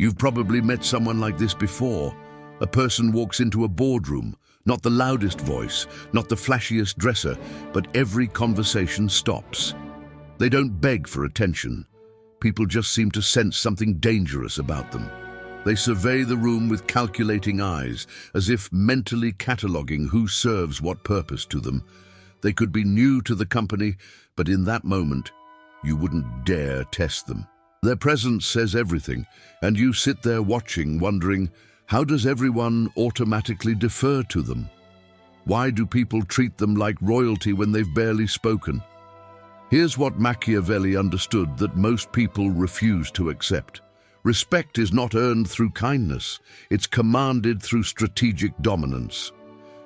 You've probably met someone like this before. A person walks into a boardroom, not the loudest voice, not the flashiest dresser, but every conversation stops. They don't beg for attention. People just seem to sense something dangerous about them. They survey the room with calculating eyes, as if mentally cataloging who serves what purpose to them. They could be new to the company, but in that moment, you wouldn't dare test them. Their presence says everything, and you sit there watching, wondering, how does everyone automatically defer to them? Why do people treat them like royalty when they've barely spoken? Here's what Machiavelli understood that most people refuse to accept. Respect is not earned through kindness, it's commanded through strategic dominance.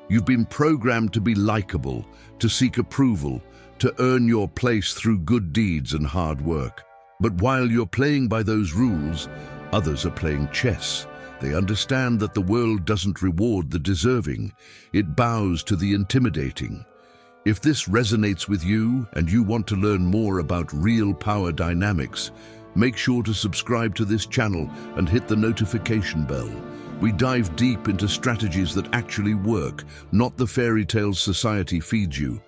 You've been programmed to be likable, to seek approval, to earn your place through good deeds and hard work. But while you're playing by those rules, others are playing chess. They understand that the world doesn't reward the deserving, it bows to the intimidating. If this resonates with you and you want to learn more about real power dynamics, make sure to subscribe to this channel and hit the notification bell. We dive deep into strategies that actually work, not the fairy tales society feeds you.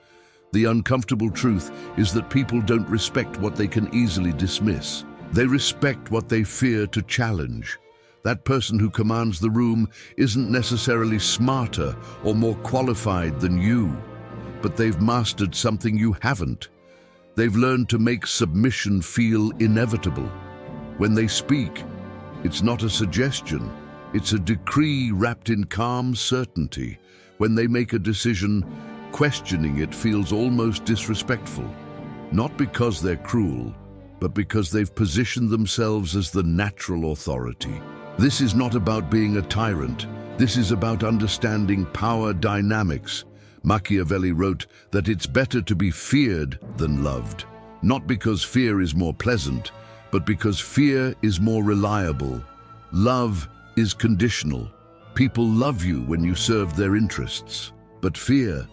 The uncomfortable truth is that people don't respect what they can easily dismiss. They respect what they fear to challenge. That person who commands the room isn't necessarily smarter or more qualified than you, but they've mastered something you haven't. They've learned to make submission feel inevitable. When they speak, it's not a suggestion, it's a decree wrapped in calm certainty. When they make a decision, questioning it feels almost disrespectful. Not because they're cruel, but because they've positioned themselves as the natural authority. This is not about being a tyrant. This is about understanding power dynamics. Machiavelli wrote that it's better to be feared than loved. Not because fear is more pleasant, but because fear is more reliable. Love is conditional. People love you when you serve their interests. But fear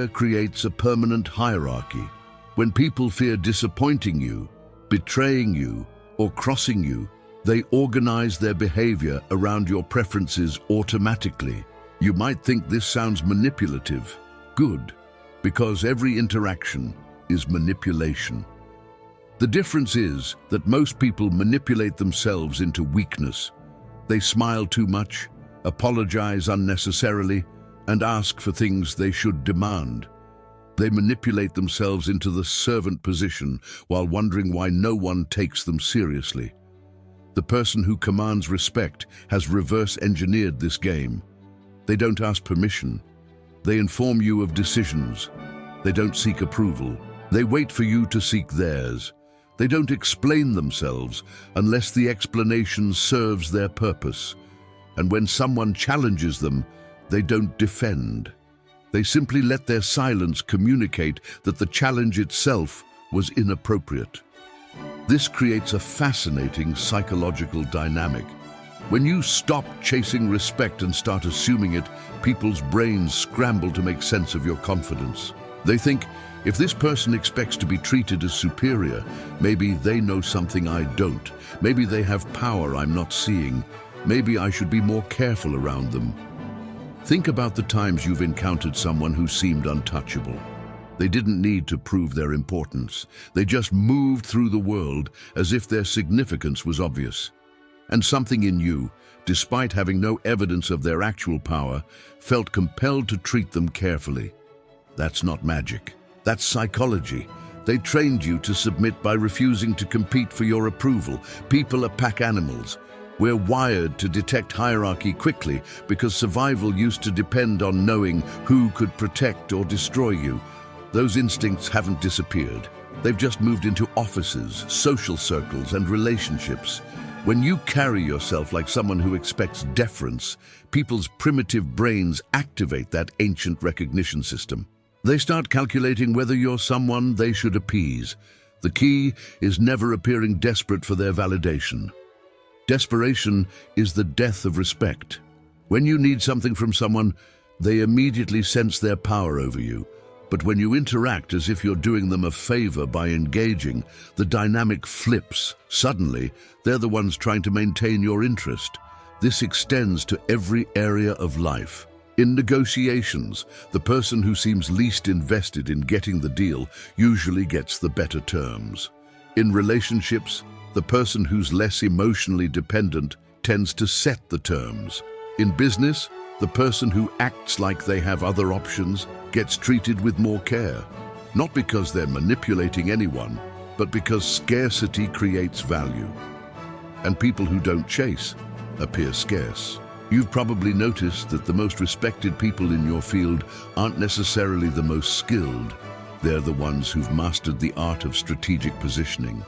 creates a permanent hierarchy. When people fear disappointing you, betraying you, or crossing you, they organize their behavior around your preferences automatically. You might think this sounds manipulative. Good, because every interaction is manipulation. The difference is that most people manipulate themselves into weakness. They smile too much, apologize unnecessarily, and ask for things they should demand. They manipulate themselves into the servant position while wondering why no one takes them seriously. The person who commands respect has reverse-engineered this game. They don't ask permission. They inform you of decisions. They don't seek approval. They wait for you to seek theirs. They don't explain themselves unless the explanation serves their purpose. And when someone challenges them, they don't defend. They simply let their silence communicate that the challenge itself was inappropriate. This creates a fascinating psychological dynamic. When you stop chasing respect and start assuming it, people's brains scramble to make sense of your confidence. They think, if this person expects to be treated as superior, maybe they know something I don't. Maybe they have power I'm not seeing. Maybe I should be more careful around them. Think about the times you've encountered someone who seemed untouchable. They didn't need to prove their importance. They just moved through the world as if their significance was obvious. And something in you, despite having no evidence of their actual power, felt compelled to treat them carefully. That's not magic. That's psychology. They trained you to submit by refusing to compete for your approval. People are pack animals. We're wired to detect hierarchy quickly because survival used to depend on knowing who could protect or destroy you. Those instincts haven't disappeared. They've just moved into offices, social circles, and relationships. When you carry yourself like someone who expects deference, people's primitive brains activate that ancient recognition system. They start calculating whether you're someone they should appease. The key is never appearing desperate for their validation. Desperation is the death of respect. When you need something from someone, they immediately sense their power over you. But when you interact as if you're doing them a favor by engaging, the dynamic flips. Suddenly, they're the ones trying to maintain your interest. This extends to every area of life. In negotiations, the person who seems least invested in getting the deal usually gets the better terms. In relationships, the person who's less emotionally dependent tends to set the terms. In business, the person who acts like they have other options gets treated with more care. Not because they're manipulating anyone, but because scarcity creates value. And people who don't chase appear scarce. You've probably noticed that the most respected people in your field aren't necessarily the most skilled. They're the ones who've mastered the art of strategic positioning.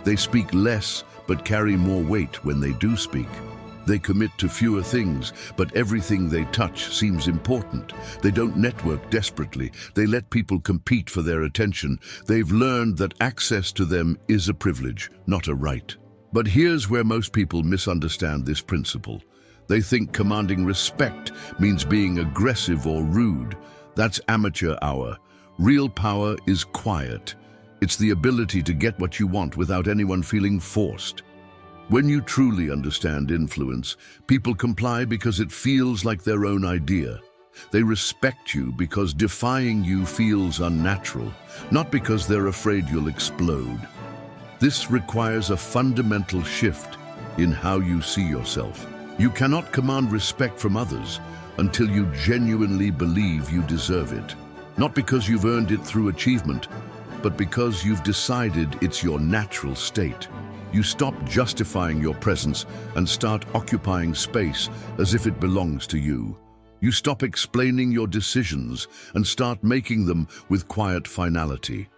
They speak less, but carry more weight when they do speak. They commit to fewer things, but everything they touch seems important. They don't network desperately. They let people compete for their attention. They've learned that access to them is a privilege, not a right. But here's where most people misunderstand this principle. They think commanding respect means being aggressive or rude. That's amateur hour. Real power is quiet. It's the ability to get what you want without anyone feeling forced. When you truly understand influence, people comply because it feels like their own idea. They respect you because defying you feels unnatural, not because they're afraid you'll explode. This requires a fundamental shift in how you see yourself. You cannot command respect from others until you genuinely believe you deserve it. Not because you've earned it through achievement, but because you've decided it's your natural state. You stop justifying your presence and start occupying space as if it belongs to you. You stop explaining your decisions and start making them with quiet finality.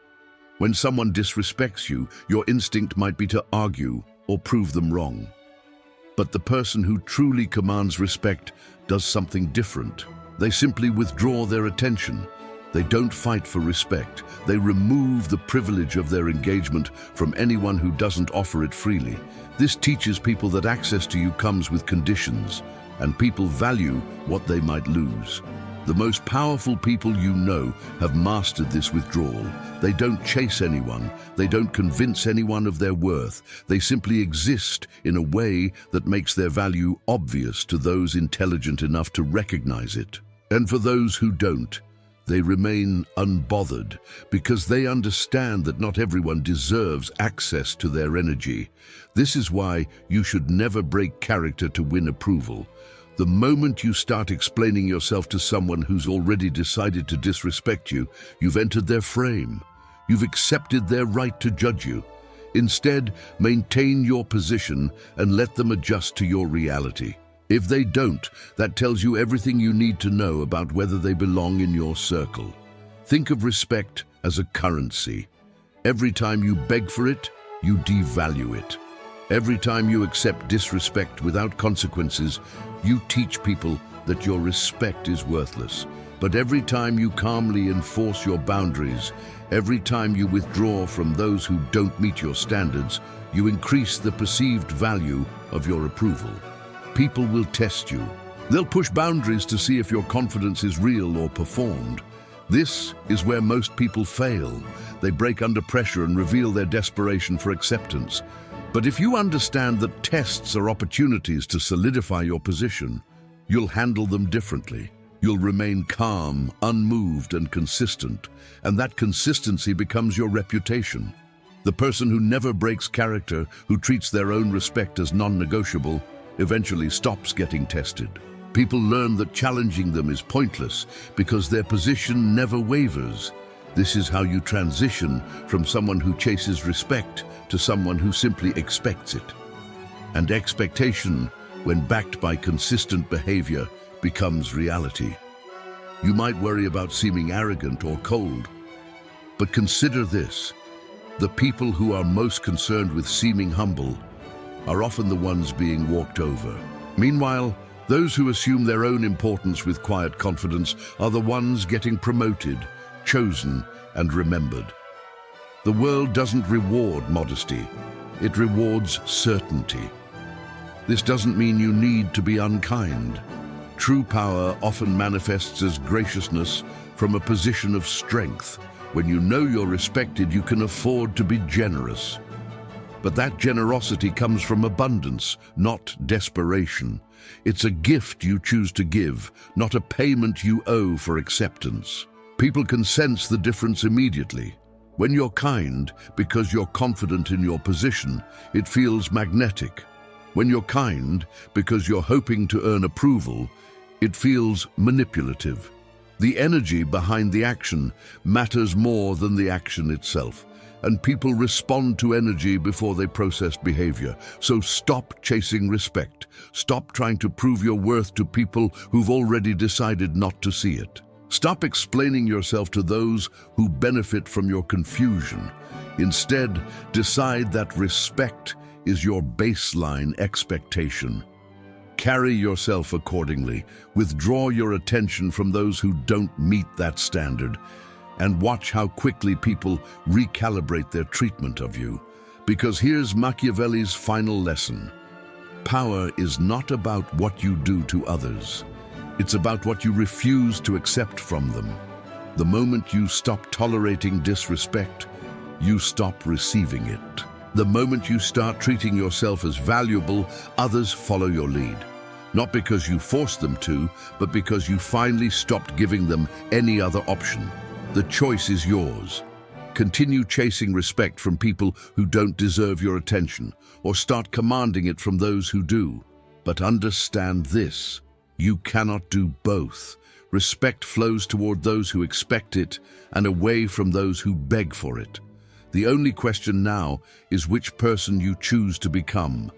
When someone disrespects you, your instinct might be to argue or prove them wrong. But the person who truly commands respect does something different. They simply withdraw their attention. They don't fight for respect. They remove the privilege of their engagement from anyone who doesn't offer it freely. This teaches people that access to you comes with conditions, and people value what they might lose. The most powerful people you know have mastered this withdrawal. They don't chase anyone. They don't convince anyone of their worth. They simply exist in a way that makes their value obvious to those intelligent enough to recognize it. And for those who don't, they remain unbothered because they understand that not everyone deserves access to their energy. This is why you should never break character to win approval. The moment you start explaining yourself to someone who's already decided to disrespect you, you've entered their frame. You've accepted their right to judge you. Instead, maintain your position and let them adjust to your reality. If they don't, that tells you everything you need to know about whether they belong in your circle. Think of respect as a currency. Every time you beg for it, you devalue it. Every time you accept disrespect without consequences, you teach people that your respect is worthless. But every time you calmly enforce your boundaries, every time you withdraw from those who don't meet your standards, you increase the perceived value of your approval. People will test you. They'll push boundaries to see if your confidence is real or performed. This is where most people fail. They break under pressure and reveal their desperation for acceptance. But if you understand that tests are opportunities to solidify your position, you'll handle them differently. You'll remain calm, unmoved, and consistent, and that consistency becomes your reputation. The person who never breaks character, who treats their own respect as non-negotiable, eventually stops getting tested. People learn that challenging them is pointless because their position never wavers. This is how you transition from someone who chases respect to someone who simply expects it. And expectation, when backed by consistent behavior, becomes reality. You might worry about seeming arrogant or cold, but consider this: the people who are most concerned with seeming humble are often the ones being walked over. Meanwhile, those who assume their own importance with quiet confidence are the ones getting promoted, chosen, and remembered. The world doesn't reward modesty, it rewards certainty. This doesn't mean you need to be unkind. True power often manifests as graciousness from a position of strength. When you know you're respected, you can afford to be generous. But that generosity comes from abundance, not desperation. It's a gift you choose to give, not a payment you owe for acceptance. People can sense the difference immediately. When you're kind, because you're confident in your position, it feels magnetic. When you're kind, because you're hoping to earn approval, it feels manipulative. The energy behind the action matters more than the action itself, and people respond to energy before they process behavior. So stop chasing respect. Stop trying to prove your worth to people who've already decided not to see it. Stop explaining yourself to those who benefit from your confusion. Instead, decide that respect is your baseline expectation. Carry yourself accordingly. Withdraw your attention from those who don't meet that standard, and watch how quickly people recalibrate their treatment of you. Because here's Machiavelli's final lesson. Power is not about what you do to others. It's about what you refuse to accept from them. The moment you stop tolerating disrespect, you stop receiving it. The moment you start treating yourself as valuable, others follow your lead. Not because you forced them to, but because you finally stopped giving them any other option. The choice is yours. Continue chasing respect from people who don't deserve your attention, or start commanding it from those who do. But understand this: you cannot do both. Respect flows toward those who expect it and away from those who beg for it. The only question now is which person you choose to become.